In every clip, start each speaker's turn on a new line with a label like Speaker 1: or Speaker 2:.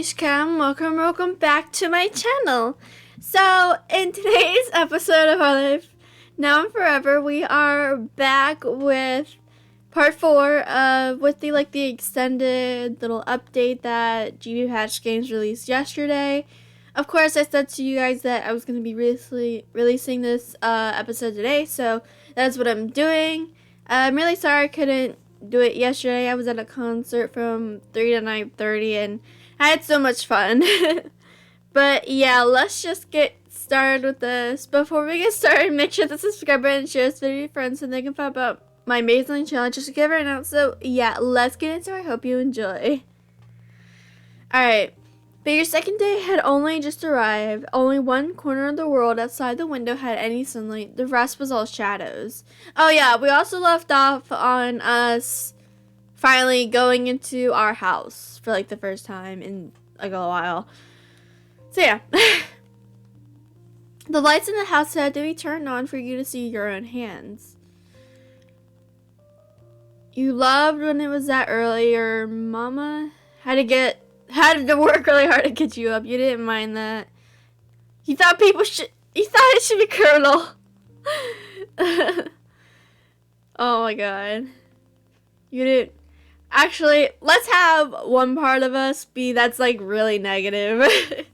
Speaker 1: name's Cam. Welcome back to my channel. So, in today's episode of Our Life Now and Forever, we are back with part 4 with the extended little update that 𝐕𝐢𝐬𝐿 games released yesterday. Of course, I said to you guys that I was going to be releasing this episode today, so that's what I'm doing. I'm really sorry I couldn't do it yesterday. I was at a concert from 3 to 9:30 and I had so much fun. But yeah, let's just get started with this. Before we get started, make sure to subscribe and share this video with your friends so they can find out about my amazing challenge just to give right now. So yeah, let's get into it. I hope you enjoy. Alright. But your second day had only just arrived. Only one corner of the world outside the window had any sunlight. The rest was all shadows. Oh yeah, we also left off on us finally going into our house for the first time in a while. So yeah. The lights in the house had to be turned on for you to see your own hands. You loved when it was that early. Your mama had to work really hard to get you up. You didn't mind that. You thought it should be criminal. Oh my god. You didn't. Actually, let's have one part of us be that's really negative.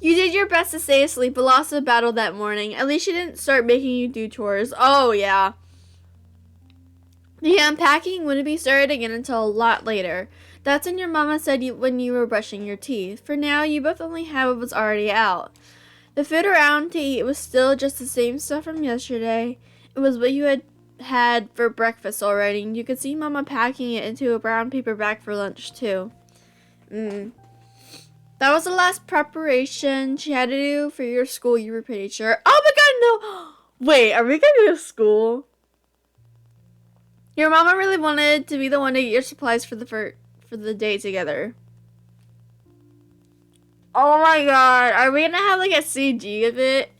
Speaker 1: You did your best to stay asleep, but lost the battle that morning. At least she didn't start making you do chores. Oh yeah. The unpacking wouldn't be started again until a lot later. That's when your mama said when you were brushing your teeth. For now, you both only had what was already out. The food around to eat was still just the same stuff from yesterday. It was what you had for breakfast already, and you could see Mama packing it into a brown paper bag for lunch too. That was the last preparation she had to do for your school, you were pretty sure. Oh my god, no! Wait, are we going to school? Your mama really wanted to be the one to get your supplies for the day together. Oh my god, are we gonna have a CG of it?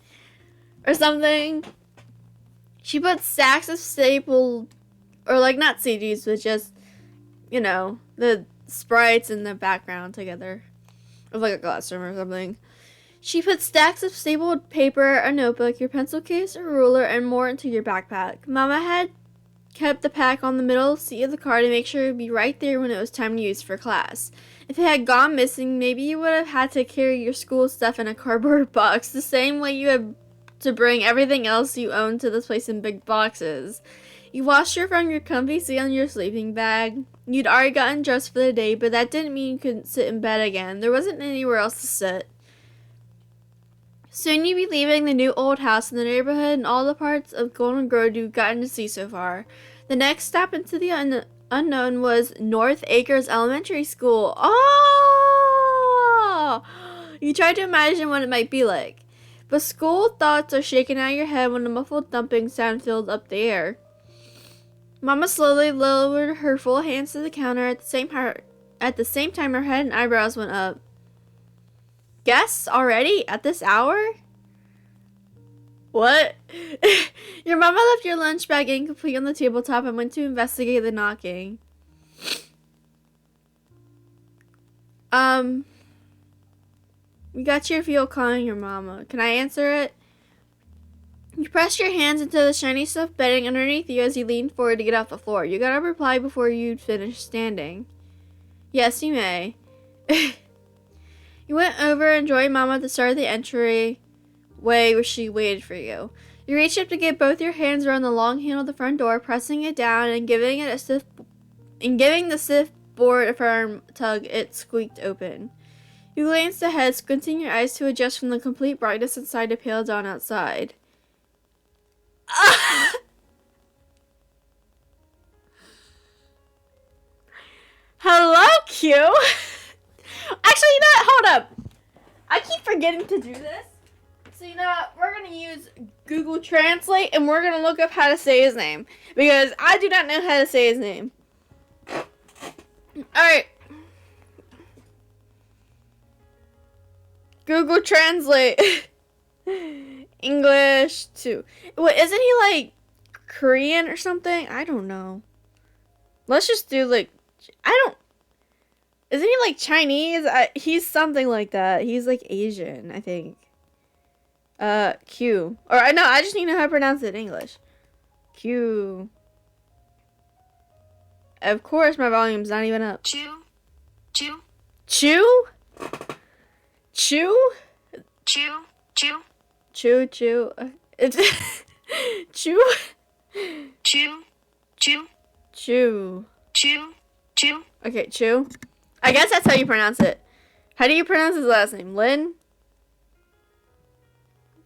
Speaker 1: Or something? She put stacks of stapled, or not CGs, but just, the sprites in the background together. Of a classroom or something. She put stacks of stapled paper, a notebook, your pencil case, a ruler, and more into your backpack. Mama had kept the pack on the middle seat of the car to make sure it would be right there when it was time to use for class. If it had gone missing, maybe you would have had to carry your school stuff in a cardboard box, the same way you had to bring everything else you owned to this place in big boxes. You washed her from your comfy seat on your sleeping bag. You'd already gotten dressed for the day, but that didn't mean you couldn't sit in bed again. There wasn't anywhere else to sit. Soon you'd be leaving the new old house in the neighborhood and all the parts of Golden Grove you've gotten to see so far. The next stop into the unknown was North Acres Elementary School. Oh! You tried to imagine what it might be like. But school thoughts are shaking out of your head when a muffled thumping sound filled up the air. Mama slowly lowered her full hands to the counter at the same time her head and eyebrows went up. Guests already? At this hour? What? Your mama left your lunch bag incomplete on the tabletop and went to investigate the knocking. We got your feel calling your mama. Can I answer it? You pressed your hands into the shiny stuffed bedding underneath you as you leaned forward to get off the floor. You got a reply before you'd finished standing. Yes, you may. You went over and joined Mama at the start of the entryway where she waited for you. You reached up to get both your hands around the long handle of the front door, pressing it down and giving the stiff board a firm tug. It squeaked open. You glanced ahead, squinting your eyes to adjust from the complete brightness inside to pale dawn outside. Hello, Q. Actually, you know what? Hold up. I keep forgetting to do this. So, you know what? We're going to use Google Translate and we're going to look up how to say his name. Because I do not know how to say his name. Alright. Google Translate. English 2. Wait, isn't he Korean or something? I don't know. Let's just do Isn't he like Chinese. He's something like that. He's like Asian, I think. Q. Or no, I just need to know how to pronounce it in English. Q. Of course, my volume's not even up.
Speaker 2: Chew. Chew.
Speaker 1: Chew? Chew?
Speaker 2: Chew. Chew.
Speaker 1: Chew, chew. Chew?
Speaker 2: Chew. Chew.
Speaker 1: Chew.
Speaker 2: Chew. Chew.
Speaker 1: Okay, Chew. I guess that's how you pronounce it. How do you pronounce his last name? Lin?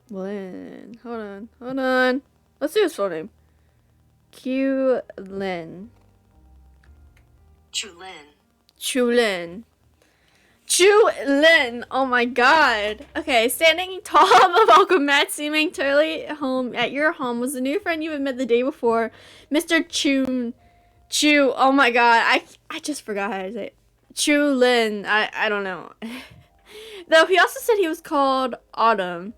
Speaker 1: Lin. Hold on. Let's do his full name. Q-Lin.
Speaker 2: Chulin.
Speaker 1: Chulin. Chulin. Oh my god. Okay, standing tall above welcome mat, seeming totally home at your home was the new friend you had met the day before, Mr. Chu. Oh my god. I just forgot how to say it. Chulin. I don't know. Though he also said he was called Autumn.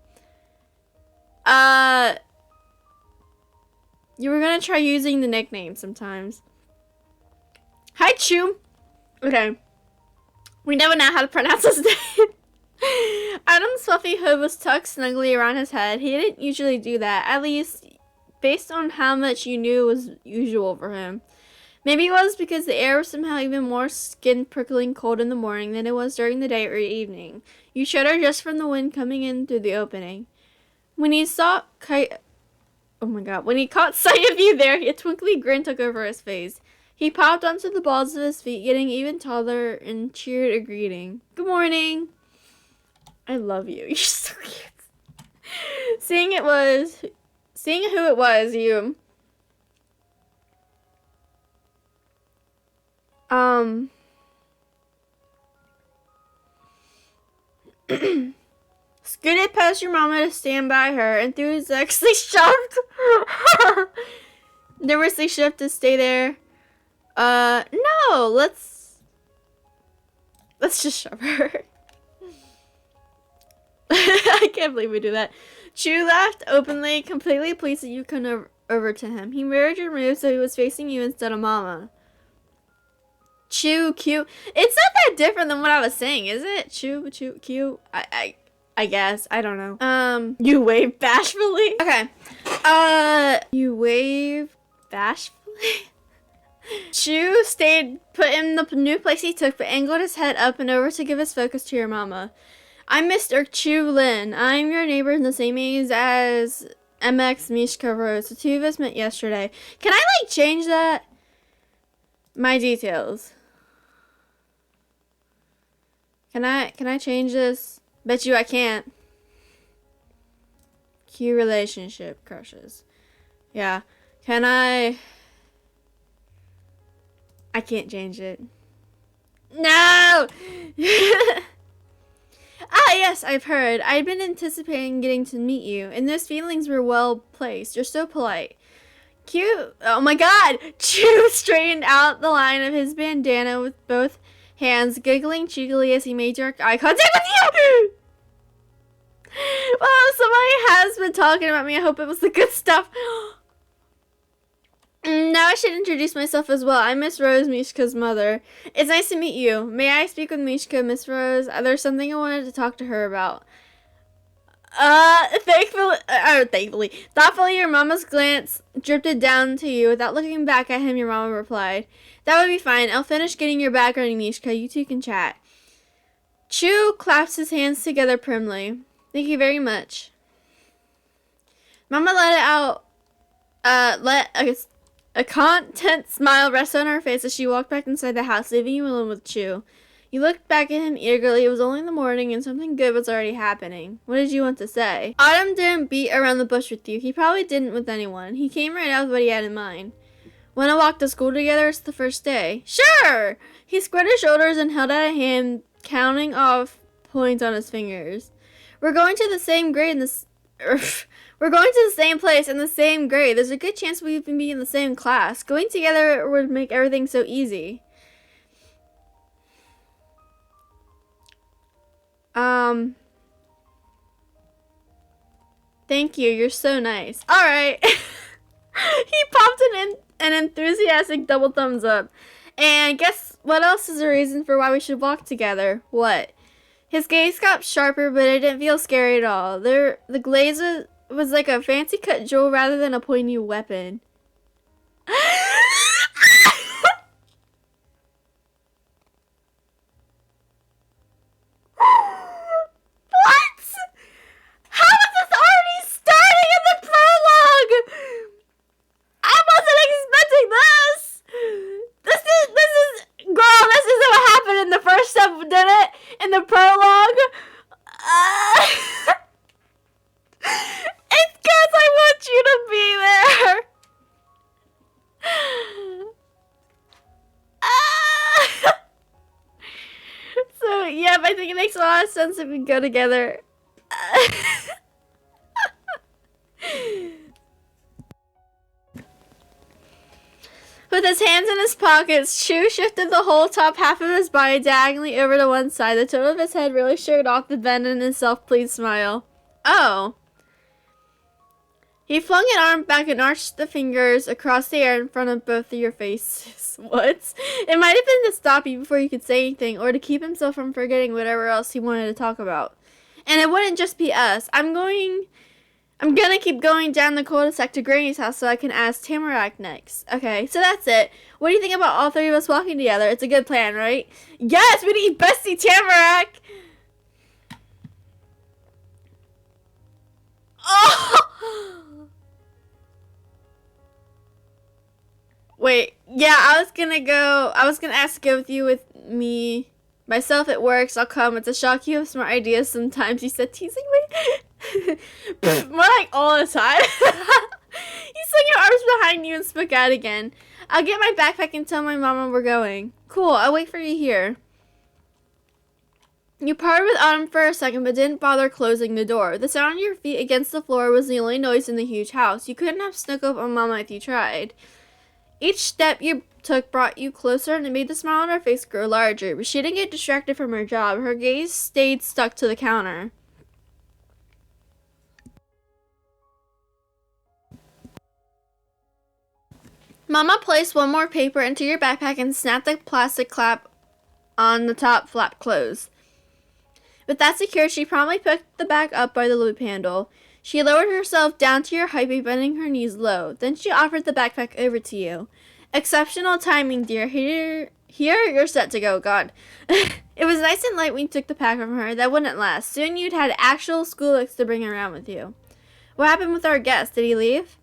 Speaker 1: You were gonna try using the nickname sometimes. Hi, Chu. Okay. We never know how to pronounce his name. Adam's fluffy hood was tucked snugly around his head. He didn't usually do that, at least based on how much you knew was usual for him. Maybe it was because the air was somehow even more skin-prickling cold in the morning than it was during the day or evening. You shuddered just from the wind coming in through the opening. When he caught sight of you there, a twinkly grin took over his face. He popped onto the balls of his feet, getting even taller, and cheered a greeting. Good morning. I love you. You're so cute. Seeing who it was, you scooted past your mama to stand by her, enthusiastically shoved. Nervously shoved to stay there. No, let's just shove her. I can't believe we do that. Chu laughed openly, completely pleased that you come over to him. He mirrored your move so he was facing you instead of Mama. Chu, cute. It's not that different than what I was saying, is it? Chu, cute. I guess. I don't know. You wave bashfully? Okay. You wave bashfully? Chu stayed put in the new place he took, but angled his head up and over to give his focus to your mama. I'm Mr. Chu Lin. I'm your neighbor in the same age as MX Mishka Rose. The two of us met yesterday. Can I, like, change that? My details. Can I change this? Bet you I can't. Q relationship crushes. Yeah. Can I can't change it. No! Ah, yes, I've heard. I'd been anticipating getting to meet you, and those feelings were well placed. You're so polite. Cute. Oh my god! Chu straightened out the line of his bandana with both hands, giggling cheekily as he made direct eye contact with you! Well, somebody has been talking about me. I hope it was the good stuff. Now I should introduce myself as well. I'm Miss Rose, Mishka's mother. It's nice to meet you. May I speak with Mishka, Miss Rose? There's something I wanted to talk to her about. Thoughtfully, your mama's glance drifted down to you. Without looking back at him, your mama replied, that would be fine. I'll finish getting your bag ready, Mishka. You two can chat. Chu claps his hands together primly. Thank you very much. Mama let a content smile rest on her face as she walked back inside the house, leaving you alone with Chu. You looked back at him eagerly. It was only the morning and something good was already happening. What did you want to say? Autumn didn't beat around the bush with you. He probably didn't with anyone. He came right out with what he had in mind. Want to walk to school together? It's the first day. Sure! He squared his shoulders and held out a hand, counting off points on his fingers. We're going to the same grade in this... We're going to the same place in the same grade. There's a good chance we can be in the same class. Going together would make everything so easy. Thank you. You're so nice. All right. He popped an enthusiastic double thumbs up. And guess what else is a reason for why we should walk together? What? His gaze got sharper, but it didn't feel scary at all. The glaze was like a fancy cut jewel rather than a pointy weapon. What? How is this already starting in the prologue? I wasn't expecting this. This is, girl, this isn't what happened in the first step, did it? In the prologue? It's because I want you to be there. So, yeah, I think it makes a lot of sense if we go together. With his hands in his pockets, Chew shifted the whole top half of his body diagonally over to one side. The tone of his head really showed off the bend in his self-pleased smile. Oh. He flung an arm back and arched the fingers across the air in front of both of your faces. What? It might have been to stop you before you could say anything, or to keep himself from forgetting whatever else he wanted to talk about. And it wouldn't just be us. I'm gonna keep going down the cul-de-sac to Granny's house so I can ask Tamarack next. Okay, so that's it. What do you think about all three of us walking together? It's a good plan, right? Yes, we need Bestie Tamarack! Oh! Wait, yeah, I was gonna ask to go with you with me. Myself, it works. I'll come. It's a shock you have smart ideas sometimes. You said teasingly. More like all the time. You swing your arms behind you and spoke out again. I'll get my backpack and tell my mama we're going. Cool, I'll wait for you here. You parted with Autumn for a second, but didn't bother closing the door. The sound of your feet against the floor was the only noise in the huge house. You couldn't have snuck up on Mama if you tried. Each step you took brought you closer, and it made the smile on her face grow larger. But she didn't get distracted from her job. Her gaze stayed stuck to the counter. Mama placed one more paper into your backpack and snapped the plastic flap on the top flap closed. With that secured, she promptly picked the bag up by the loop handle. She lowered herself down to your height by bending her knees low. Then she offered the backpack over to you. Exceptional timing, dear. Here you're set to go. God. It was nice and light when you took the pack from her. That wouldn't last. Soon you'd had actual school books to bring around with you. What happened with our guest? Did he leave?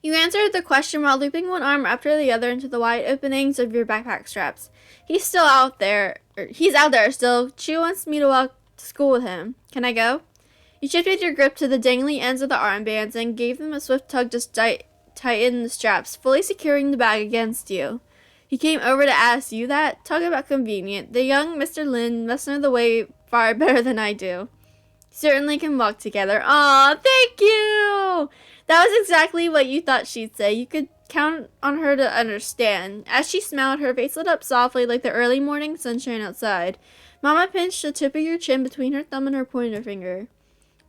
Speaker 1: You answered the question while looping one arm after the other into the wide openings of your backpack straps. He's out there still. Chew wants me to walk to school with him. Can I go? You shifted your grip to the dangly ends of the armbands and gave them a swift tug to tighten the straps, fully securing the bag against you. He came over to ask you that? Talk about convenient. The young Mr. Lin must know the way far better than I do. Certainly can walk together. Aw, thank you! That was exactly what you thought she'd say. You could count on her to understand. As she smiled, her face lit up softly like the early morning sunshine outside. Mama pinched the tip of your chin between her thumb and her pointer finger.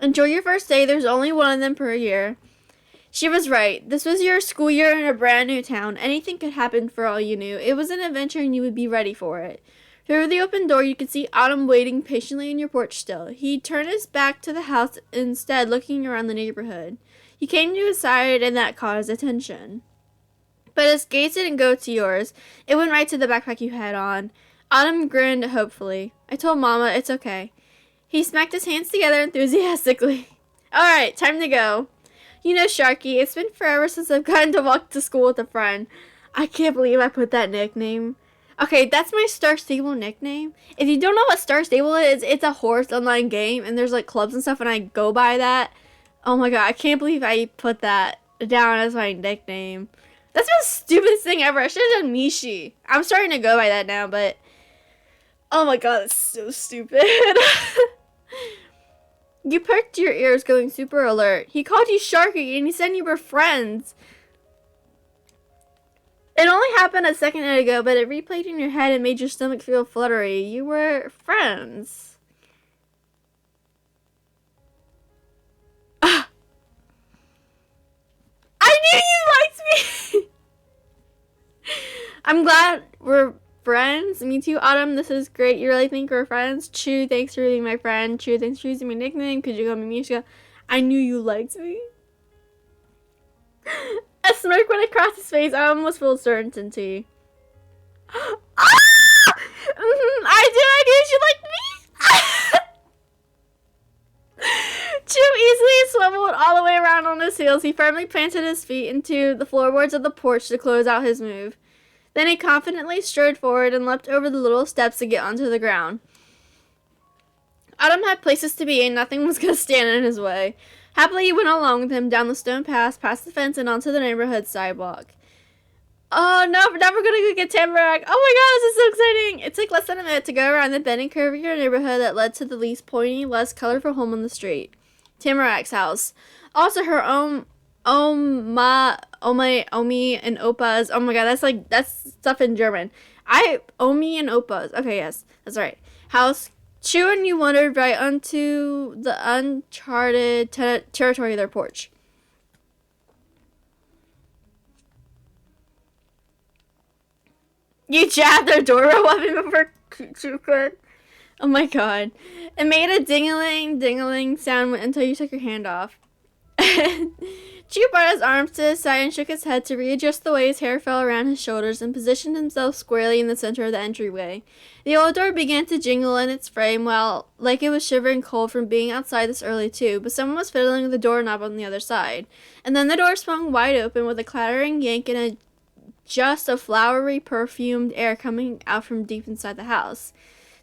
Speaker 1: Enjoy your first day. There's only one of them per year. She was right. This was your school year in a brand new town. Anything could happen for all you knew. It was an adventure and you would be ready for it. Through the open door, you could see Autumn waiting patiently in your porch still. He turned his back to the house, instead looking around the neighborhood. You came to his side and that caught his attention. But his gaze didn't go to yours. It went right to the backpack you had on. Autumn grinned hopefully. I told Mama it's okay. He smacked his hands together enthusiastically. Alright, time to go. You know, Sharky, it's been forever since I've gotten to walk to school with a friend. I can't believe I put that nickname. Okay, that's my Star Stable nickname. If you don't know what Star Stable is, it's a horse online game, and there's like clubs and stuff, and I go by that. Oh my god, I can't believe I put that down as my nickname. That's the stupidest thing ever. I should have done Mishi. I'm starting to go by that now, but oh my god, it's so stupid. You perked your ears, going super alert. He called you Sharky, and he said you were friends. It only happened a second ago, but it replayed in your head and made your stomach feel fluttery. You were friends. Ah. I knew you liked me! I'm glad we're friends. Me too, Autumn. This is great. You really think we're friends? Chu, thanks for being my friend. Chu, thanks for using my nickname. Could you call me Mishka? I knew you liked me. A smirk went across his face. I almost felt certainty. I knew she liked me. Chu easily swiveled all the way around on his heels. He firmly planted his feet into the floorboards of the porch to close out his move. Then he confidently strode forward and leapt over the little steps to get onto the ground. Autumn had places to be and nothing was going to stand in his way. Happily, he went along with him down the stone path, past the fence, and onto the neighborhood sidewalk. Oh, no, now we're going to go get Tamarack. Oh my god, this is so exciting. It took less than a minute to go around the bend and curve of your neighborhood that led to the least pointy, less colorful home on the street. Tamarack's house. Also her omi, and oppas. Oh my god, that's stuff in German. Omi and oppas. Okay, yes, that's right. House. Chu and you wandered right onto the uncharted territory of their porch. You jabbed their doorbell weapon before Chu could. Oh my god. It made a ding-a-ling sound until you took your hand off. Chu brought his arms to his side and shook his head to readjust the way his hair fell around his shoulders and positioned himself squarely in the center of the entryway. The old door began to jingle in its frame like it was shivering cold from being outside this early too, but someone was fiddling with the doorknob on the other side. And then the door swung wide open with a clattering yank and just a flowery, perfumed air coming out from deep inside the house.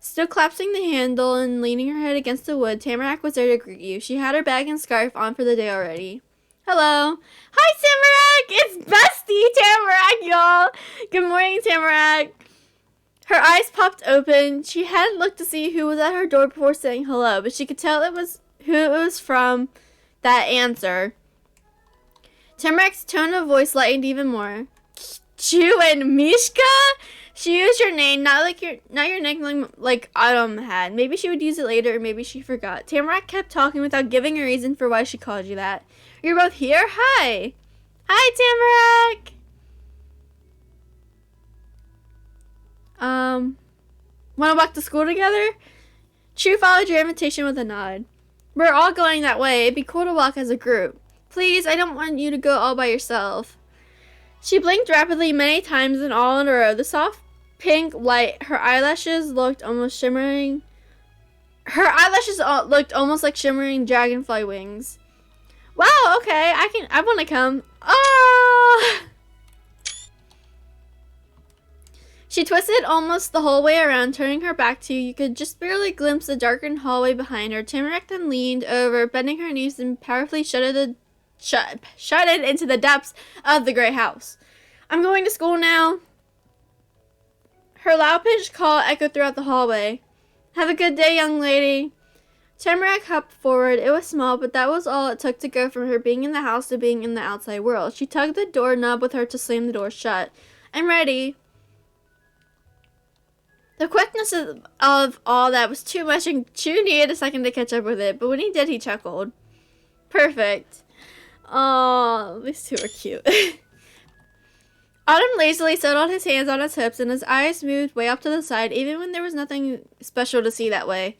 Speaker 1: Still clasping the handle and leaning her head against the wood, Tamarack was there to greet you. She had her bag and scarf on for the day already. Hello. Hi, Tamarack! It's Bestie Tamarack, y'all! Good morning, Tamarack. Her eyes popped open. She hadn't looked to see who was at her door before saying hello, but she could tell who it was from that answer. Tamarack's tone of voice lightened even more. Chu and Mishka? She used your name, not your nickname like Autumn had. Maybe she would use it later, or maybe she forgot. Tamarack kept talking without giving a reason for why she called you that. You're both here? Hi! Hi, Tamarack! Wanna walk to school together? Chu followed your invitation with a nod. We're all going that way. It'd be cool to walk as a group. Please, I don't want you to go all by yourself. She blinked rapidly many times and all in a row. The soft pink light, her eyelashes looked almost shimmering. Her eyelashes looked almost like shimmering dragonfly wings. Wow, okay, I want to come. Oh! She twisted almost the whole way around, turning her back to you. You could just barely glimpse the darkened hallway behind her. Tamarack then leaned over, bending her knees and powerfully shut it into the depths of the gray house. I'm going to school now. Her loud-pitched call echoed throughout the hallway. Have a good day, young lady. Tamarack hopped forward. It was small, but that was all it took to go from her being in the house to being in the outside world. She tugged the doorknob with her to slam the door shut. I'm ready. The quickness of all that was too much, and Chu needed a second to catch up with it, but when he did, he chuckled. Perfect. Oh, these two are cute. Autumn lazily settled his hands on his hips, and his eyes moved way up to the side, even when there was nothing special to see that way.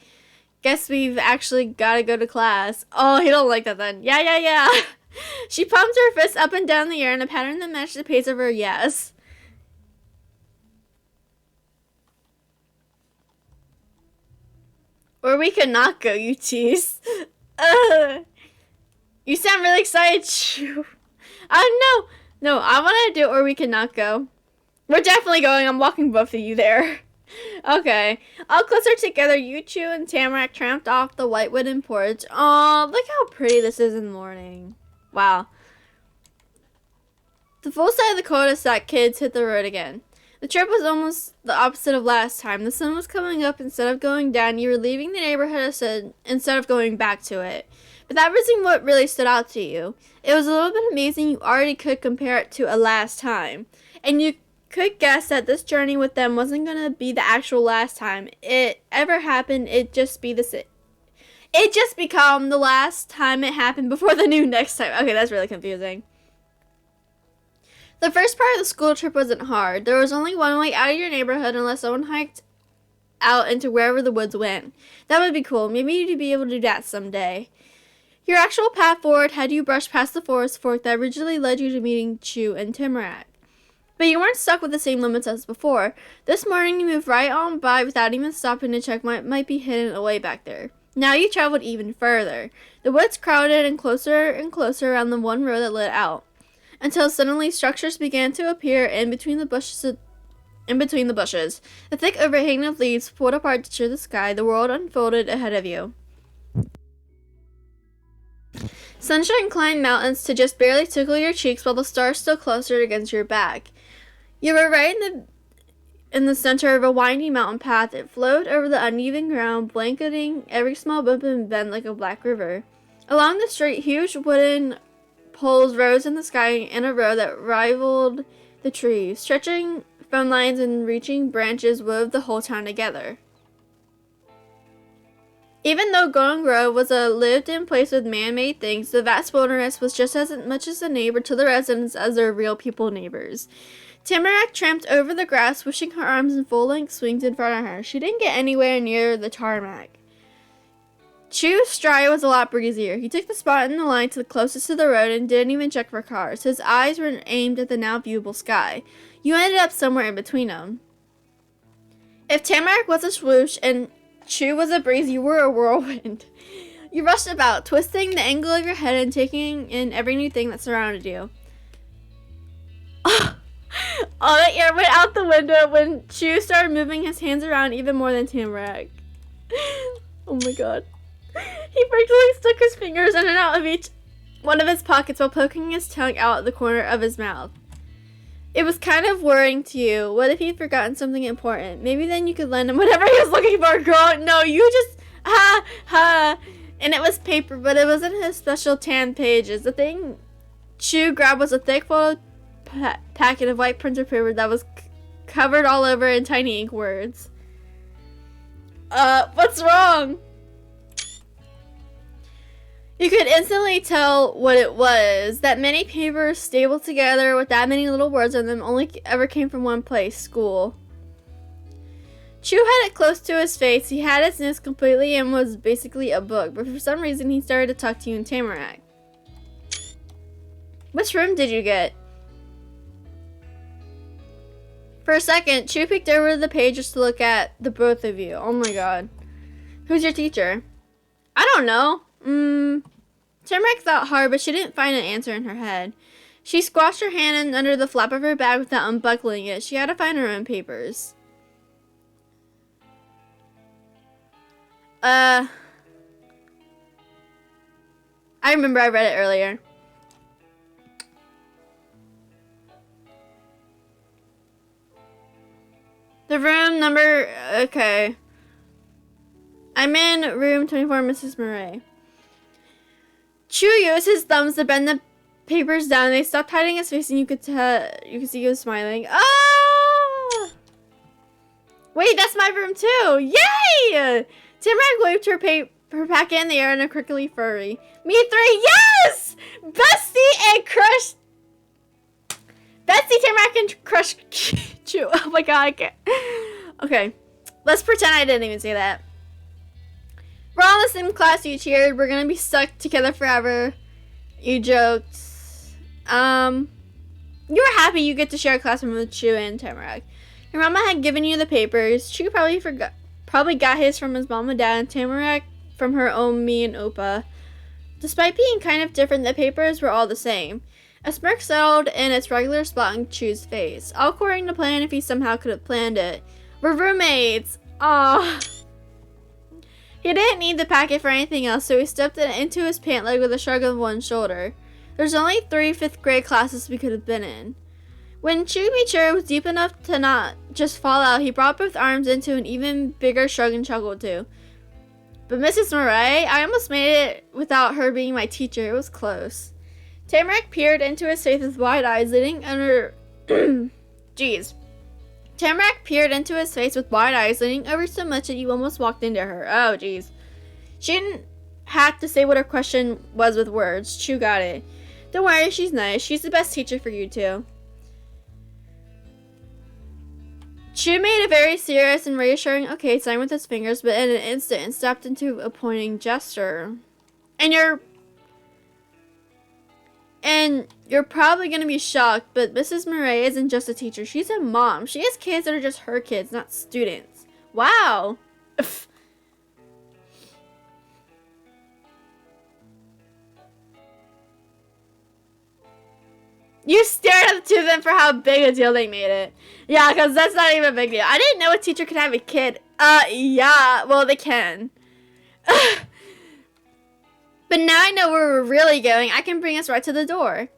Speaker 1: Guess we've actually got to go to class. Oh, he don't like that then. Yeah. She pumped her fists up and down the air in a pattern that matched the pace of her yes. Or we could not go, you tease. You sound really excited, Chu. No, I want to do it or we could not go. We're definitely going. I'm walking both of you there. Okay. All closer together, you, Chu, and Tamarack tramped off the white wooden porch. Aw, look how pretty this is in the morning. Wow. The full side of the cul-de-sac kids hit the road again. The trip was almost the opposite of last time. The sun was coming up instead of going down. You were leaving the neighborhood instead of going back to it. But that wasn't what really stood out to you. It was a little bit amazing you already could compare it to a last time. And you could guess that this journey with them wasn't going to be the actual last time it ever happened. It just become the last time it happened before the new next time. Okay, that's really confusing. The first part of the school trip wasn't hard. There was only one way out of your neighborhood unless someone hiked out into wherever the woods went. That would be cool. Maybe you'd be able to do that someday. Your actual path forward had you brush past the forest fork that originally led you to meeting 𝐸 and 𝐸𝐸𝐸. But you weren't stuck with the same limits as before. This morning you moved right on by without even stopping to check what might be hidden away back there. Now you traveled even further. The woods crowded and closer around the one road that led out, until suddenly structures began to appear in between the bushes. The thick overhang of leaves pulled apart to show the sky. The world unfolded ahead of you. Sunshine climbed mountains to just barely tickle your cheeks while the stars still clustered against your back. You were right in the center of a winding mountain path. It flowed over the uneven ground, blanketing every small bump and bend like a black river. Along the street, huge wooden poles rose in the sky in a row that rivaled the trees. Stretching phone lines and reaching branches wove the whole town together. Even though Golden Grove was a lived-in place with man-made things, the vast wilderness was just as much as a neighbor to the residents as their real people neighbors. 𝐸𝐸𝐸 tramped over the grass, swishing her arms in full-length swings in front of her. She didn't get anywhere near the tarmac. 𝐸's stride was a lot breezier. He took the spot in the line to the closest to the road and didn't even check for cars. His eyes were aimed at the now viewable sky. You ended up somewhere in between them. If 𝐸𝐸𝐸 was a swoosh and 𝐸 was a breeze, you were a whirlwind. You rushed about, twisting the angle of your head and taking in every new thing that surrounded you. All the air went out the window when 𝐸 started moving his hands around even more than 𝐸𝐸𝐸𝐸. Oh my god. He briefly stuck his fingers in and out of each one of his pockets while poking his tongue out the corner of his mouth. It was kind of worrying to you. What if he'd forgotten something important? Maybe then you could lend him whatever he was looking for. Girl, no, you just, And it was paper, but it wasn't his special tan pages. The thing 𝐸 grabbed was a thick folded packet of white printer paper that was covered all over in tiny ink words. What's wrong? You could instantly tell what it was. That many papers stapled together with that many little words on them only ever came from one place, school. 𝐸 had it close to his face. He had his nose completely and was basically a book, but for some reason he started to talk to you in 𝐸𝐸𝐸𝐸𝐸. Which room did you get? For a second, 𝐸 peeked over the page just to look at the both of you. Oh my god. Who's your teacher? I don't know. 𝐸𝐸𝐸𝐸𝐸 thought hard, but she didn't find an answer in her head. She squashed her hand in under the flap of her bag without unbuckling it. She had to find her own papers. I remember I read it earlier. The room number, okay. I'm in room 24, Mrs. Murray. 𝐸 used his thumbs to bend the papers down. They stopped hiding his face and you could see he was smiling. Oh! Wait, that's my room too! Yay! 𝐸𝐸𝐸𝐸𝐸𝐸 waved her packet in the air in a crinkly furry. Me three, yes! Bestie and crush. Bestie, 𝐸𝐸𝐸𝐸𝐸𝐸 and crush 𝐸. Oh my god, I can't. Okay, let's pretend I didn't even say that. We're all in the same class, you cheered. We're gonna be stuck together forever. You joked. You were happy you get to share a classroom with 𝐸 and 𝐸𝐸𝐸𝐸𝐸. Your mama had given you the papers. 𝐸 probably got his from his mom and dad, and 𝐸𝐸𝐸𝐸𝐸𝐸 from her own me and Opa. Despite being kind of different, the papers were all the same. A smirk settled in its regular spot on 𝐸's face. All according to plan if he somehow could have planned it. We're roommates! Aww. He didn't need the packet for anything else, so he stuffed it into his pant leg with a shrug of one shoulder. There's only 3 5th grade classes we could have been in. When 𝐸 made sure it was deep enough to not just fall out, he brought both arms into an even bigger shrug and chuckled too. But Mrs. Murray, I almost made it without her being my teacher. It was close. 𝐸𝐸𝐸𝐸𝐸𝐸𝐸𝐸 peered into his face with wide eyes leaning under... Jeez. 𝐸𝐸𝐸𝐸𝐸𝐸𝐸𝐸𝐸𝐸𝐸 peered into his face with wide eyes, leaning over so much that you almost walked into her. Oh, jeez. She didn't have to say what her question was with words. 𝐸 got it. Don't worry, she's nice. She's the best teacher for you two. Chew made a very serious and reassuring okay sign with his fingers, but in an instant stopped into a pointing gesture. And you're probably going to be shocked, but Mrs. Murray isn't just a teacher. She's a mom. She has kids that are just her kids, not students. Wow. You stared at the two of them for how big a deal they made it. Yeah, because that's not even a big deal. I didn't know a teacher could have a kid. Yeah. Well, they can. But now I know where we're really going. I can bring us right to the door.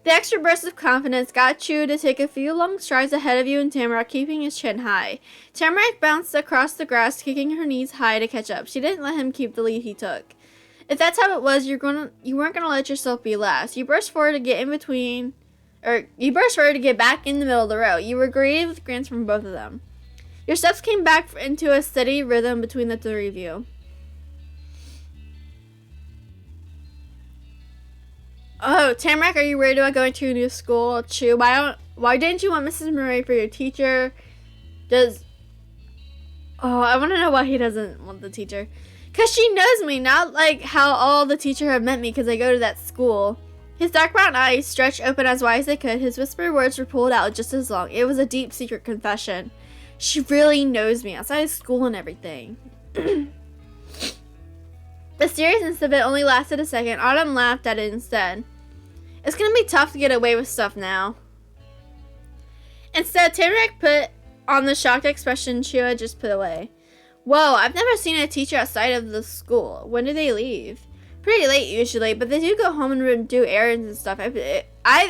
Speaker 1: The extra burst of confidence got Chew to take a few long strides ahead of you and Tamarack, keeping his chin high. Tamarack bounced across the grass, kicking her knees high to catch up. She didn't let him keep the lead he took. If that's how it was, you weren't gonna let yourself be last. You burst forward to get back in the middle of the row. You were greeted with grins from both of them. Your steps came back into a steady rhythm between the three of you. Oh, Tamarack, are you worried about going to a new school? Chew, why didn't you want Mrs. Murray for your teacher? I want to know why he doesn't want the teacher. Because she knows me, not like how all the teachers have met me because I go to that school. His dark brown eyes stretched open as wide as they could. His whispered words were pulled out just as long. It was a deep secret confession. She really knows me outside of school and everything. The seriousness of it only lasted a second. Autumn laughed at it instead. It's gonna be tough to get away with stuff now. Instead, Tamarack put on the shocked expression Chew had just put away. Whoa, I've never seen a teacher outside of the school. When do they leave? Pretty late usually, but they do go home and do errands and stuff. I've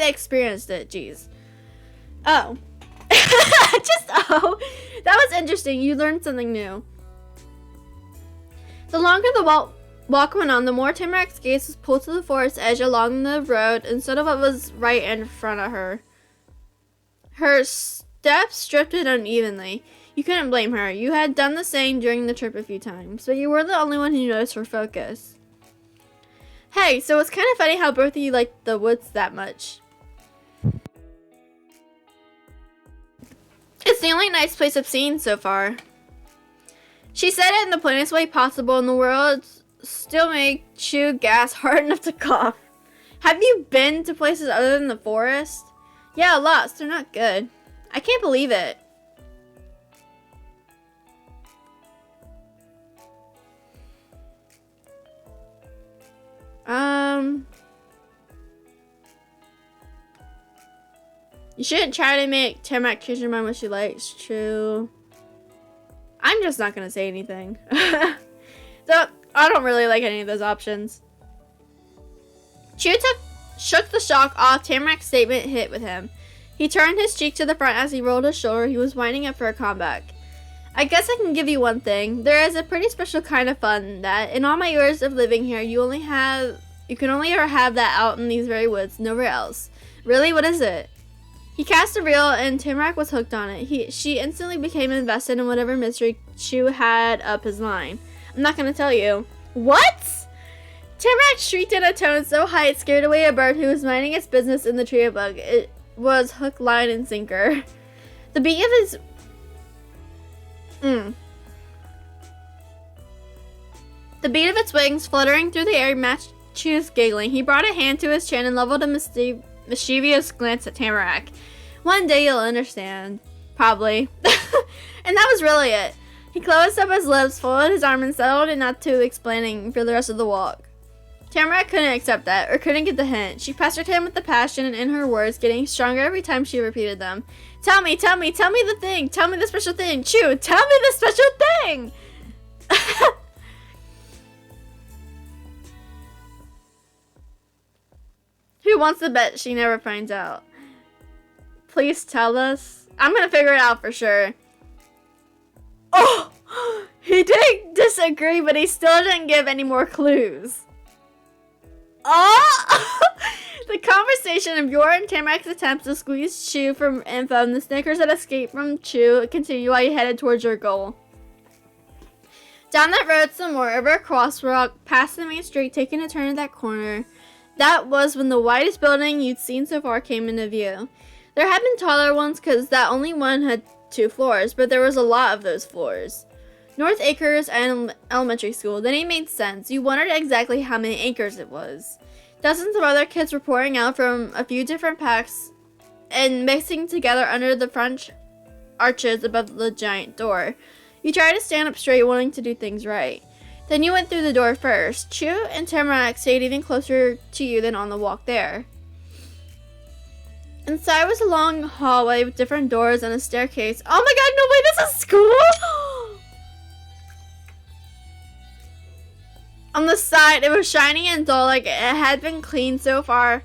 Speaker 1: experienced it, jeez. Oh. That was interesting. You learned something new. The longer the walk went on, the more Tamarack's gaze was pulled to the forest edge along the road instead of what was right in front of her. Her steps drifted unevenly. You couldn't blame her. You had done the same during the trip a few times, but you were the only one who noticed her focus. Hey, so it's kind of funny how both of you like the woods that much. It's the only nice place I've seen so far. She said it in the plainest way possible, and the words still make Chew gasp hard enough to cough. Have you been to places other than the forest? Yeah, lots. They're not good. I can't believe it. You shouldn't try to make Tamarack change her mind what she likes. True. I'm just not gonna say anything. So, I don't really like any of those options. Chew shook the shock off Tamarack's statement hit with him. He turned his cheek to the front as he rolled his shoulder. He was winding up for a comeback. I guess I can give you one thing. There is a pretty special kind of fun that, in all my years of living here, you can only ever have that out in these very woods, nowhere else. Really, what is it? He cast a reel, and Tamarack was hooked on it. She instantly became invested in whatever mystery Chew had up his line. I'm not gonna tell you. What? Tamarack shrieked in a tone so high it scared away a bird who was minding its business in the tree above. It was hook, line, and sinker. The beat of his... The beat of its wings fluttering through the air matched Chew's giggling. He brought a hand to his chin and leveled a mischievous glance at Tamarack. One day you'll understand. Probably. And that was really it. He closed up his lips, folded his arm, and settled in not to explaining for the rest of the walk. Tamarack couldn't accept that, or couldn't get the hint. She pestered him with the passion in her words, getting stronger every time she repeated them. Tell me the thing! Tell me the special thing! Chew, tell me the special thing! Who wants to bet she never finds out? Please tell us. I'm gonna figure it out for sure. Oh! He didn't disagree, but he still didn't give any more clues. Oh! The conversation of your and Tamarack's attempts to squeeze Chew from info and the snickers that escaped from Chew continued while you headed towards your goal. Down that road some more, over a crossroad, past the main street, taking a turn at that corner. That was when the whitest building you'd seen so far came into view. There had been taller ones because that only one had 2 floors, but there was a lot of those floors. North Acres Elementary School. The name made sense. You wondered exactly how many acres it was. Dozens of other kids were pouring out from a few different packs and mixing together under the French arches above the giant door. You tried to stand up straight, wanting to do things right. Then you went through the door first. Chew and Tamarack stayed even closer to you than on the walk there. Inside was a long hallway with different doors and a staircase. Oh my god, no way, this is school! On the side, it was shiny and dull, like it had been cleaned so hard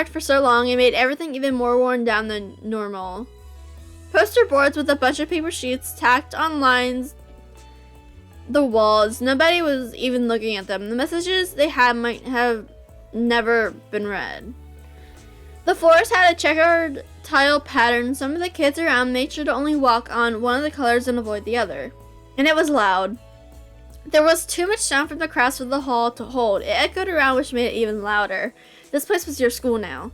Speaker 1: for so long, it made everything even more worn down than normal. Poster boards with a bunch of paper sheets tacked on lines the walls. Nobody was even looking at them. The messages they had might have never been read. The floors had a checkered tile pattern. Some of the kids around made sure to only walk on one of the colors and avoid the other. And it was loud. There was too much sound from the crowds of the hall to hold. It echoed around, which made it even louder. This place was your school now.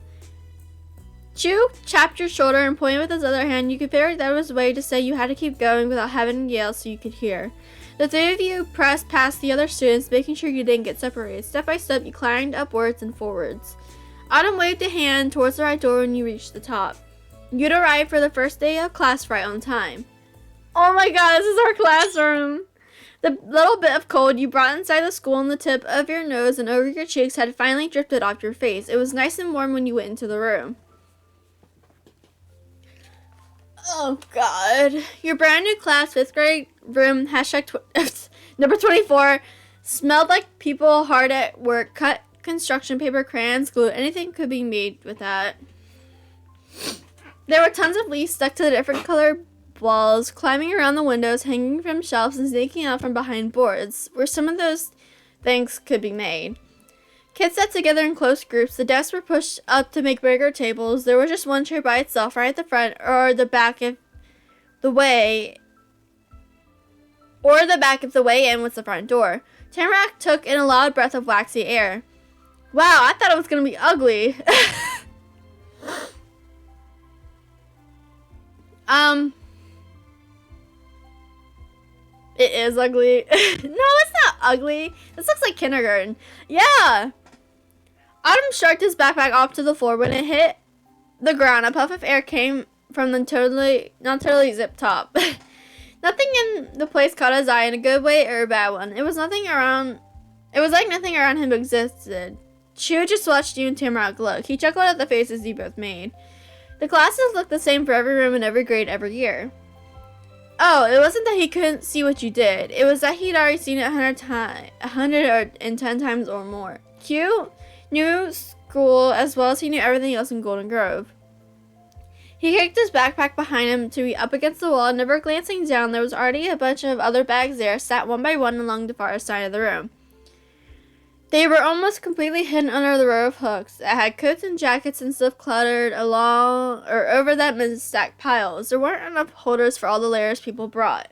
Speaker 1: Chew chapped your shoulder and pointed with his other hand. You could figure that was a way to say you had to keep going without having to yell so you could hear. The 3 of you pressed past the other students, making sure you didn't get separated. Step by step, you climbed upwards and forwards. Autumn waved a hand towards the right door when you reached the top. You'd arrived for the first day of class right on time. Oh my god, this is our classroom! The little bit of cold you brought inside the school on the tip of your nose and over your cheeks had finally drifted off your face. It was nice and warm when you went into the room. Oh god. Your brand new class, 5th grade room, number 24, smelled like people hard at work. Cut construction paper, crayons, glue, anything could be made with that. There were tons of leaves stuck to the different colored walls, climbing around the windows, hanging from shelves, and sneaking out from behind boards, where some of those things could be made. Kids sat together in close groups. The desks were pushed up to make bigger tables. There was just one chair by itself, right at the front, or the back if the way in was the front door. Tamarack took in a loud breath of waxy air. Wow, I thought it was gonna be ugly. It is ugly. No, it's not ugly. This looks like kindergarten. Yeah. Autumn shoved his backpack off to the floor. When it hit the ground, a puff of air came from the not totally zip top. Nothing in the place caught his eye in a good way or a bad one. It was like nothing around him existed. Chew just watched you and Tamarack look. He chuckled at the faces you both made. The classes looked the same for every room and every grade every year. Oh, it wasn't that he couldn't see what you did. It was that he'd already seen it 110 times or more. Q knew school as well as he knew everything else in Golden Grove. He kicked his backpack behind him to be up against the wall. Never glancing down, there was already a bunch of other bags there, sat one by one along the far side of the room. They were almost completely hidden under the row of hooks that had coats and jackets and stuff cluttered along or over them in stacked piles. There weren't enough holders for all the layers people brought.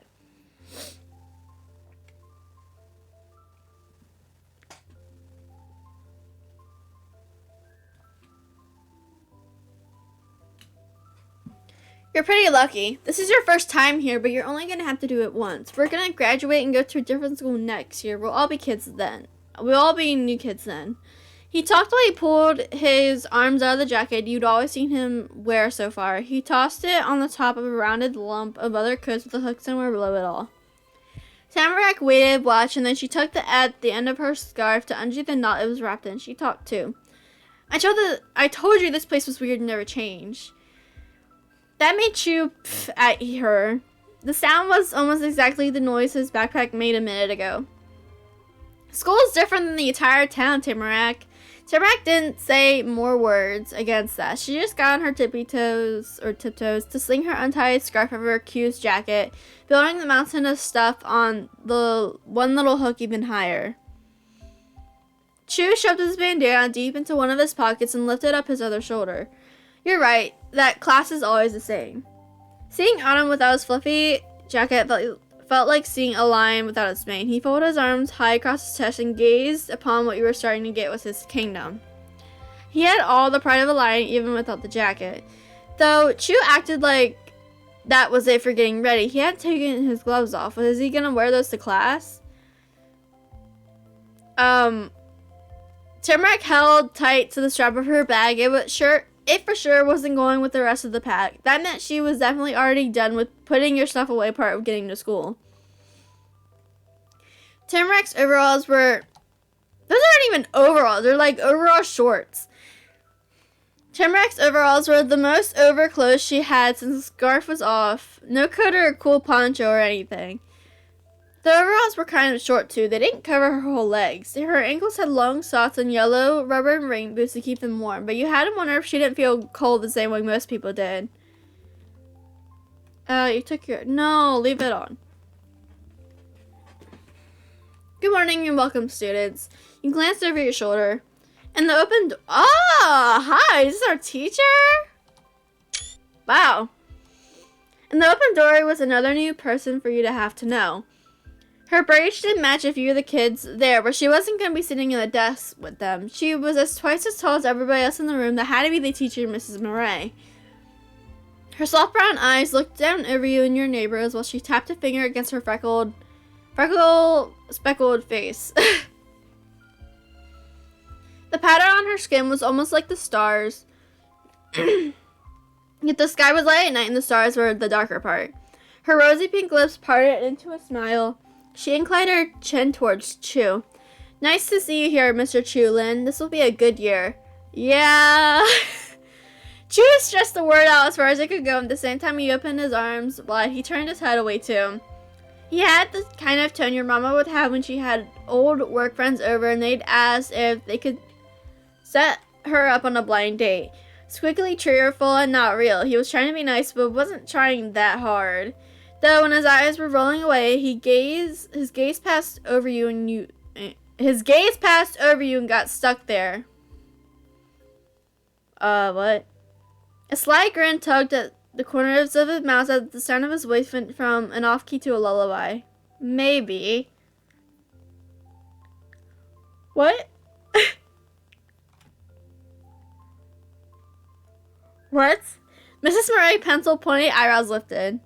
Speaker 1: You're pretty lucky. This is your first time here, but you're only going to have to do it once. We're going to graduate and go to a different school next year. We'll all be kids then. We'll all be new kids then. He talked while he pulled his arms out of the jacket you'd always seen him wear so far. He tossed it on the top of a rounded lump of other coats with the hook somewhere below it all. Tamarack waited, watched, and then she tucked it at the end of her scarf to undo the knot it was wrapped in. She talked too. I told you this place was weird and never changed. That made Chew at her. The sound was almost exactly the noise his backpack made a minute ago. School is different than the entire town, Tamarack. Tamarack didn't say more words against that. She just got on her tiptoes to sling her untied scarf over Q's jacket, building the mountain of stuff on the one little hook even higher. Chew shoved his bandana deep into one of his pockets and lifted up his other shoulder. You're right, that class is always the same. Seeing Autumn without his fluffy jacket felt like seeing a lion without its mane. He folded his arms high across his chest and gazed upon what you were starting to get was his kingdom. He had all the pride of a lion even without the jacket. Though Chew acted like that was it for getting ready. He hadn't taken his gloves off. Was he gonna wear those to class? Tamarack held tight to the strap of her bag. It for sure wasn't going with the rest of the pack. That meant she was definitely already done with putting your stuff away part of getting to school. Tamarack's overalls were... Those aren't even overalls. They're like overall shorts. Tamarack's overalls were the most overclothes she had since the scarf was off. No coat or a cool poncho or anything. The overalls were kind of short too. They didn't cover her whole legs. Her ankles had long socks and yellow rubber and rain boots to keep them warm, but you had to wonder if she didn't feel cold the same way most people did. You took your... No, leave it on. Good morning and welcome, students. You glanced over your shoulder. And the open... hi, is this our teacher? Wow. In the open doorway was another new person for you to have to know. Her braids didn't match a few of the kids there, but she wasn't going to be sitting in the desk with them. She was twice as tall as everybody else in the room. That had to be the teacher, Mrs. Murray. Her soft brown eyes looked down over you and your neighbors while she tapped a finger against her speckled face. The pattern on her skin was almost like the stars. Yet the sky was light at night and the stars were the darker part. Her rosy pink lips parted into a smile. She inclined her chin towards Chu. Nice to see you here, Mr. Chu Lin. This will be a good year. Yeah. Chu stressed the word out as far as it could go. At the same time, he opened his arms wide. He turned his head away too. He had the kind of tone your mama would have when she had old work friends over and they'd ask if they could set her up on a blind date. Squiggly, cheerful, and not real. He was trying to be nice, but wasn't trying that hard. Though when his eyes were rolling away, his gaze passed over you and got stuck there. What? A sly grin tugged at the corners of his mouth as the sound of his voice went from an off key to a lullaby. Maybe. What? What? Mrs. Murray pencil pointed eyebrows lifted.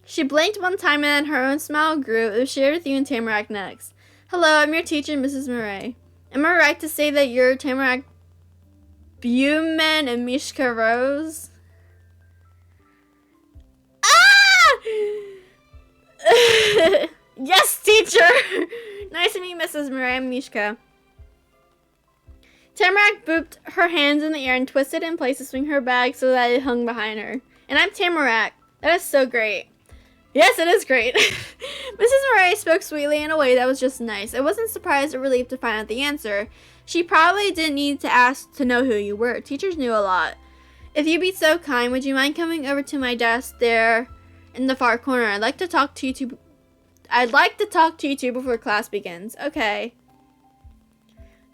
Speaker 1: She blinked one time and then her own smile grew. It was shared with you and Tamarack next. Hello, I'm your teacher, Mrs. Murray. Am I right to say that you're Tamarack 𝐕𝐢𝐬𝐮𝐚𝐥 Rose? Ah! Yes, teacher! Nice to meet Mrs. Murray. I'm Mishka. Tamarack booped her hands in the air and twisted in place to swing her bag so that it hung behind her. And I'm Tamarack. That is so great. Yes, it is great. Mrs. Murray spoke sweetly in a way that was just nice. I wasn't surprised or relieved to find out the answer. She probably didn't need to ask to know who you were. Teachers knew a lot. If you'd be so kind, would you mind coming over to my desk there in the far corner? I'd like to talk to you two before class begins. Okay.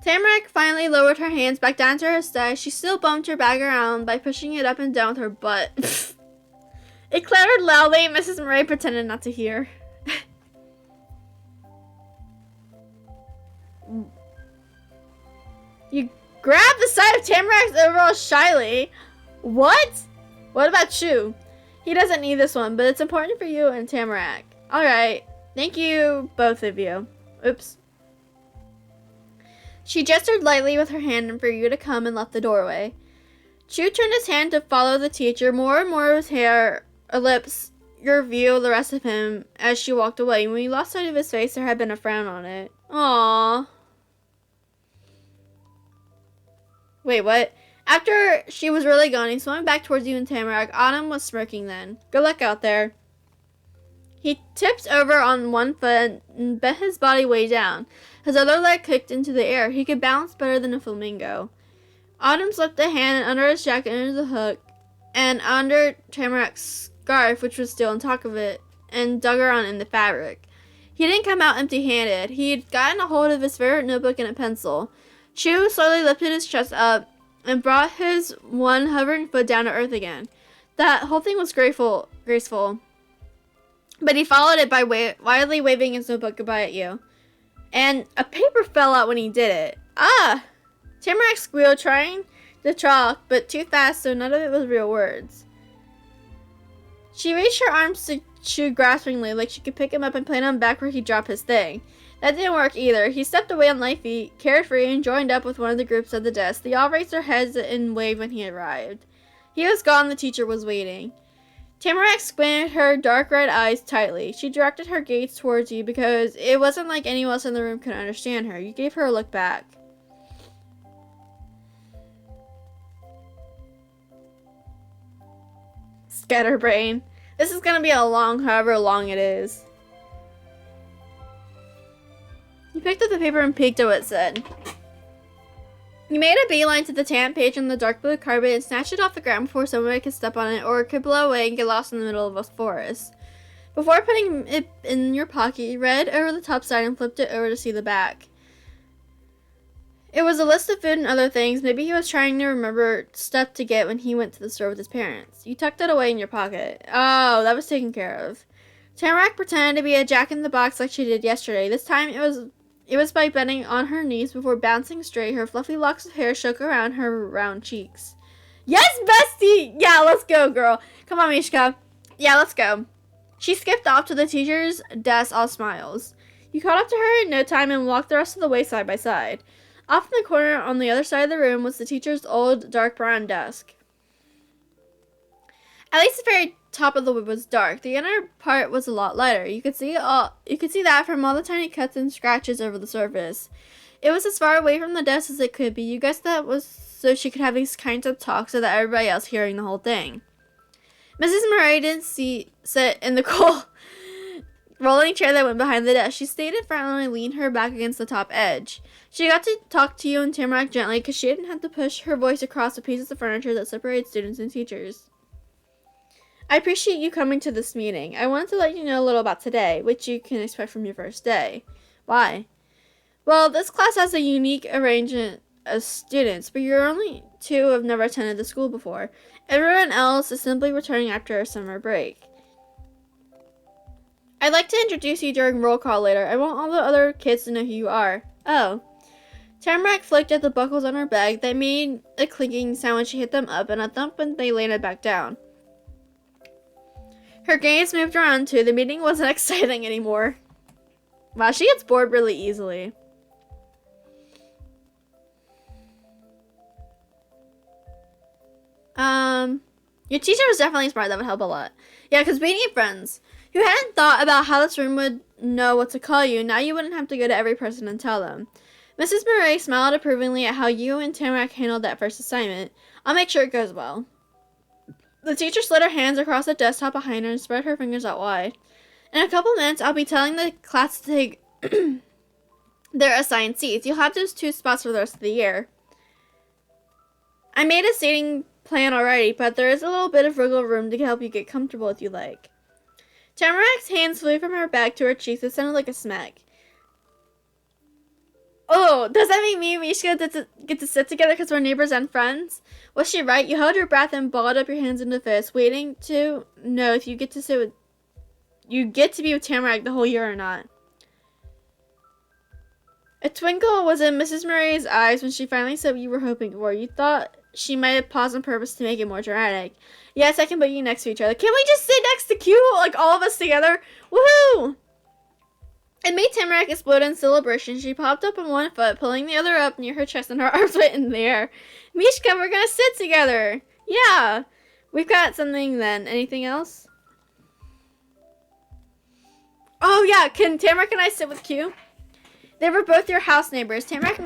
Speaker 1: Tamarack finally lowered her hands back down to her side. She still bumped her bag around by pushing it up and down with her butt. It clattered loudly, and Mrs. Murray pretended not to hear. You grabbed the side of Tamarack's overalls shyly. What? What about Chu? He doesn't need this one, but it's important for you and Tamarack. Alright. Thank you, both of you. Oops. She gestured lightly with her hand for you to come and left the doorway. Chu turned his hand to follow the teacher. More and more of his hair, lips, revealed the rest of him as she walked away. When you lost sight of his face, there had been a frown on it. Aww. Wait, what? After she was really gone, he swung back towards you and Tamarack. Autumn was smirking then. Good luck out there. He tipped over on one foot and bent his body way down. His other leg kicked into the air. He could balance better than a flamingo. Autumn slipped a hand under his jacket under the hook and under Tamarack's scarf, which was still on top of it, and dug around in the fabric. He didn't come out empty-handed. He'd gotten a hold of his favorite notebook and a pencil. Chu slowly lifted his chest up and brought his one hovering foot down to earth again. That whole thing was graceful. But he followed it by wildly waving his notebook goodbye at you. And a paper fell out when he did it. Ah! Tamarack squealed, trying to talk, but too fast, so none of it was real words. She reached her arms to Chew graspingly, like she could pick him up and plant him back where he dropped his thing. That didn't work either. He stepped away on light feet, carefree, and joined up with one of the groups at the desk. They all raised their heads and waved when he arrived. He was gone. The teacher was waiting. Tamarack squinted her dark red eyes tightly. She directed her gaze towards you because it wasn't like anyone else in the room could understand her. You gave her a look back. Scatterbrain. This is gonna be a long, however long it is. He picked up the paper and peeked at what it said. He made a beeline to the tan page on the dark blue carpet and snatched it off the ground before somebody could step on it or it could blow away and get lost in the middle of a forest. Before putting it in your pocket, you read over the top side and flipped it over to see the back. It was a list of food and other things. Maybe he was trying to remember stuff to get when he went to the store with his parents. You tucked it away in your pocket. Oh, that was taken care of. Tamarack pretended to be a jack-in-the-box like she did yesterday. This time it was by bending on her knees before bouncing straight. Her fluffy locks of hair shook around her round cheeks. Yes, bestie! Yeah, let's go, girl. Come on, Mishka. Yeah, let's go. She skipped off to the teacher's desk, all smiles. You caught up to her in no time and walked the rest of the way side by side. Off in the corner on the other side of the room was the teacher's old dark brown desk. At least the very top of the wood was dark. The inner part was a lot lighter. You could see that from all the tiny cuts and scratches over the surface. It was as far away from the desk as it could be. You guessed that was so she could have these kinds of talks without everybody else hearing the whole thing. Mrs. Murray didn't sit in the cool rolling chair that went behind the desk. She stayed in front and leaned her back against the top edge. She got to talk to you and Tamarack gently because she didn't have to push her voice across the pieces of furniture that separated students and teachers. I appreciate you coming to this meeting. I wanted to let you know a little about today, which you can expect from your first day. Why? Well, this class has a unique arrangement of students, but you're only two who have never attended the school before. Everyone else is simply returning after a summer break. I'd like to introduce you during roll call later. I want all the other kids to know who you are. Oh. Tamarack flicked at the buckles on her bag. They made a clinking sound when she hit them up and a thump when they landed back down. Her gaze moved around too. The meeting wasn't exciting anymore. Wow, she gets bored really easily. Your teacher was definitely smart. That would help a lot. Yeah, because we need friends. You hadn't thought about how this room would know what to call you. Now you wouldn't have to go to every person and tell them. Mrs. Murray smiled approvingly at how you and Tamarack handled that first assignment. I'll make sure it goes well. The teacher slid her hands across the desktop behind her and spread her fingers out wide. In a couple minutes, I'll be telling the class to take their assigned seats. You'll have those 2 spots for the rest of the year. I made a seating plan already, but there is a little bit of wiggle room to help you get comfortable if you like. Tamarack's hands flew from her back to her cheeks. It sounded like a smack. Oh, does that mean me and Mishka get to sit together because we're neighbors and friends? Was she right? You held your breath and balled up your hands into fists, waiting to know if you get to be with Tamarack the whole year or not. A twinkle was in Mrs. Murray's eyes when she finally said what you were hoping for. You thought she might have paused on purpose to make it more dramatic. Yes, I can put you next to each other. Can we just sit next to Q, like all of us together? Woohoo! It made Tamarack explode in celebration. She popped up on one foot, pulling the other up near her chest, and her arms went in the air. Mishka, we're gonna sit together. Yeah. We've got something then. Anything else? Oh, yeah. Can Tamarack and I sit with Q? They were both your house neighbors. Tamarack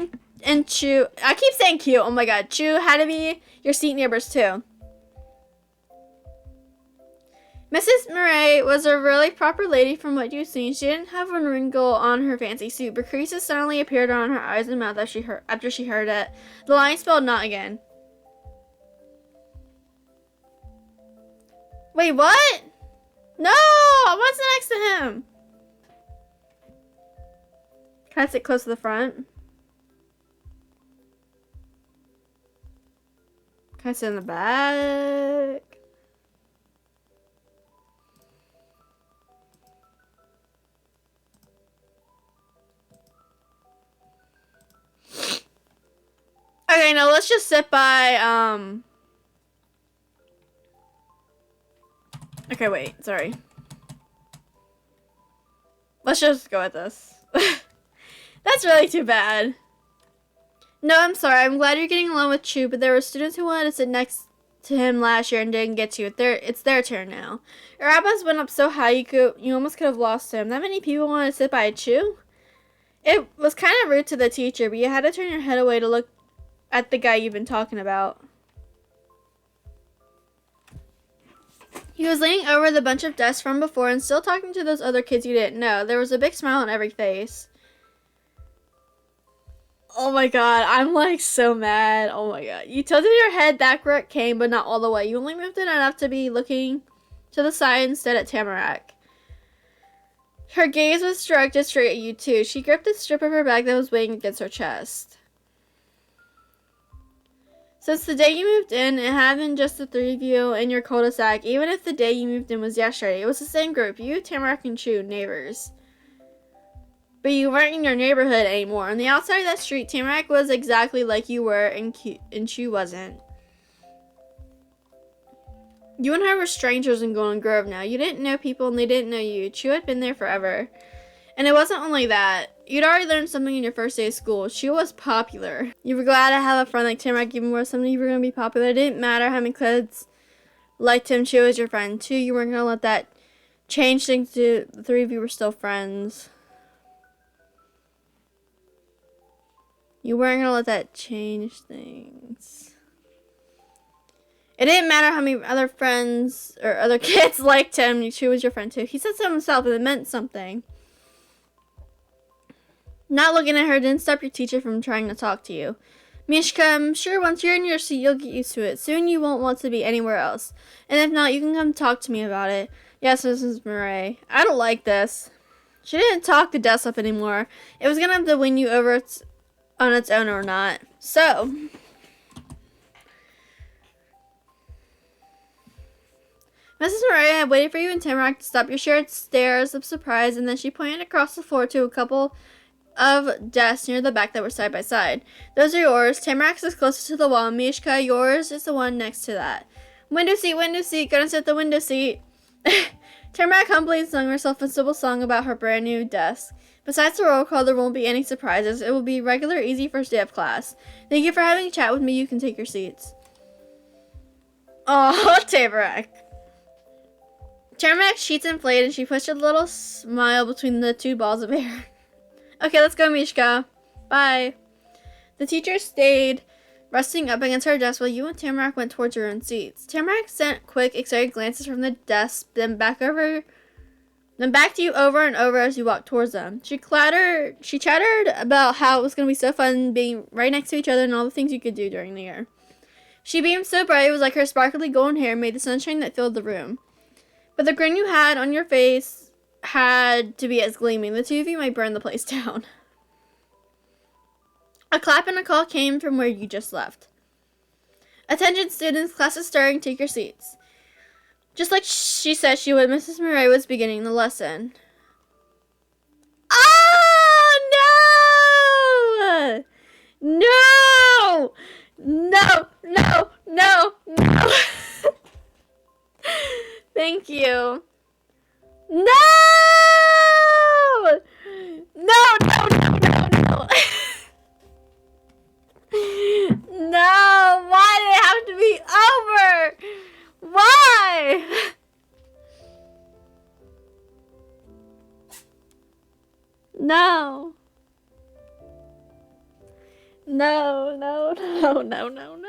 Speaker 1: and Chew. I keep saying Q. Oh, my God. Chew had to be your seat neighbors, too. Mrs. Murray was a really proper lady from what you've seen. She didn't have a wrinkle on her fancy suit, but creases suddenly appeared on her eyes and mouth after she heard it. The line spelled not again. Wait, what? No! I wasn't next to him. Can I sit close to the front? Can I sit in the back? Okay, now let's just sit by, Okay, wait. Sorry. Let's just go with this. That's really too bad. No, I'm sorry. I'm glad you're getting along with Chu, but there were students who wanted to sit next to him last year and didn't get to. It's their turn now. Your eyebrows went up so high you almost could have lost him. That many people wanted to sit by Chu? It was kind of rude to the teacher, but you had to turn your head away to look at the guy you've been talking about. He was leaning over the bunch of desks from before and still talking to those other kids you didn't know. There was a big smile on every face. Oh my god, I'm like so mad. Oh my god. You tilted your head back where it came, but not all the way. You only moved it enough to be looking to the side instead at Tamarack. Her gaze was directed straight at you too. She gripped the strip of her bag that was weighing against her chest. Since the day you moved in, it had been just the three of you in your cul-de-sac. Even if the day you moved in was yesterday, it was the same group. You, Tamarack, and Chu, neighbors. But you weren't in your neighborhood anymore. On the outside of that street, Tamarack was exactly like you were, and Chu wasn't. You and her were strangers in Golden Grove now. You didn't know people, and they didn't know you. Chu had been there forever. And it wasn't only that. You'd already learned something in your first day of school. Chu was popular. You were glad to have a friend like Tamarack, even more somebody you were going to be popular. It didn't matter how many kids liked him. Chu was your friend, too. You weren't going to let that change things. The three of you were still friends. You weren't going to let that change things. It didn't matter how many other friends or other kids liked him. Chu was your friend, too. He said so himself, and it meant something. Not looking at her didn't stop your teacher from trying to talk to you. 𝐕𝐤𝐬𝐿, I'm sure once you're in your seat, you'll get used to it. Soon you won't want to be anywhere else. And if not, you can come talk to me about it. Yes, Mrs. Murray. I don't like this. She didn't talk the desk up anymore. It was going to have to win you over on its own or not. So, Mrs. Murray had waited for you and Tamarack to stop your shared stares of surprise, and then she pointed across the floor to a couple of desks near the back that were side by side. Those are yours. Tamarack's is closest to the wall. 𝐕𝐤𝐬𝐿, yours is the one next to that. Window seat, gonna sit the window seat. Tamarack humbly sung herself a simple song about her brand new desk. Besides the roll call, there won't be any surprises. It will be regular, easy first day of class. Thank you for having a chat with me. You can take your seats. Oh, Tamarack. Tamarack's cheeks inflated and she pushed a little smile between the two balls of hair. Okay, let's go, 𝐕𝐤𝐬𝐿. Bye. The teacher stayed resting up against her desk while you and Tamarack went towards your own seats. Tamarack sent quick, excited glances from the desk, then back to you over and over as you walked towards them. She chattered about how it was going to be so fun being right next to each other and all the things you could do during the year. She beamed so bright it was like her sparkly golden hair made the sunshine that filled the room. But the grin you had on your face had to be as gleaming. The two of you might burn the place down. A clap and a call came from where you just left. Attention students, class is starting, take your seats. Just like she said she would, Mrs. Murray was beginning the lesson. Oh, no! No! No, no, no, no! Thank you. No! No, no, no, no, no. No, why did it have to be over? Why? No. No, no, no, no, no, no.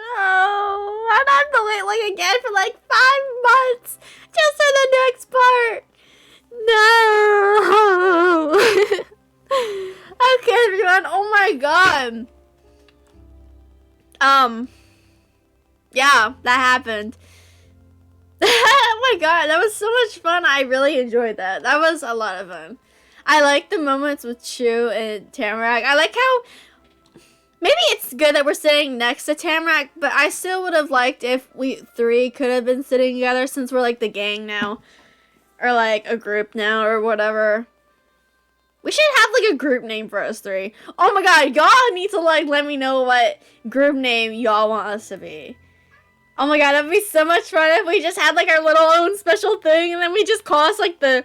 Speaker 1: I'd have to wait like again for like 5 months just for the next part. No. Okay, everyone. Oh my god. Yeah, that happened. Oh my god, that was so much fun. I really enjoyed that. That was a lot of fun. I like the moments with Chu and Tamarack. I like how maybe it's good that we're sitting next to Tamarack, but I still would have liked if we three could have been sitting together since we're like the gang now. Or like a group now or whatever. We should have like a group name for us three. Oh my god, y'all need to like let me know what group name y'all want us to be. Oh my god, that'd be so much fun if we just had like our little own special thing, and then we just cost like the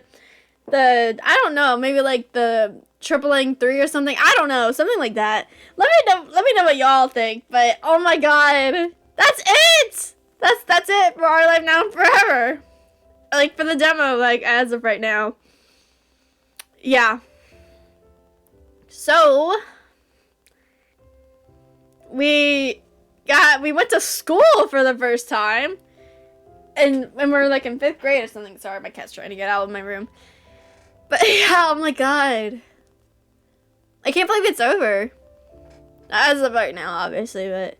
Speaker 1: I don't know, maybe like the tripling 3 or something. I don't know, something like that. Let me know what y'all think. But oh my god, that's it. That's it for Our Life Now and Forever. Like for the demo, like as of right now. Yeah. So we went to school for the first time, and we're like in 5th grade or something. Sorry, my cat's trying to get out of my room. But yeah, oh my god, I can't believe it's over. As of right now, obviously, but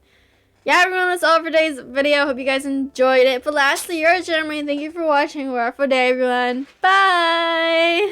Speaker 1: yeah, everyone, that's all for today's video. Hope you guys enjoyed it. But lastly, you're Jeremy. Thank you for watching. We're off for day, everyone. Bye.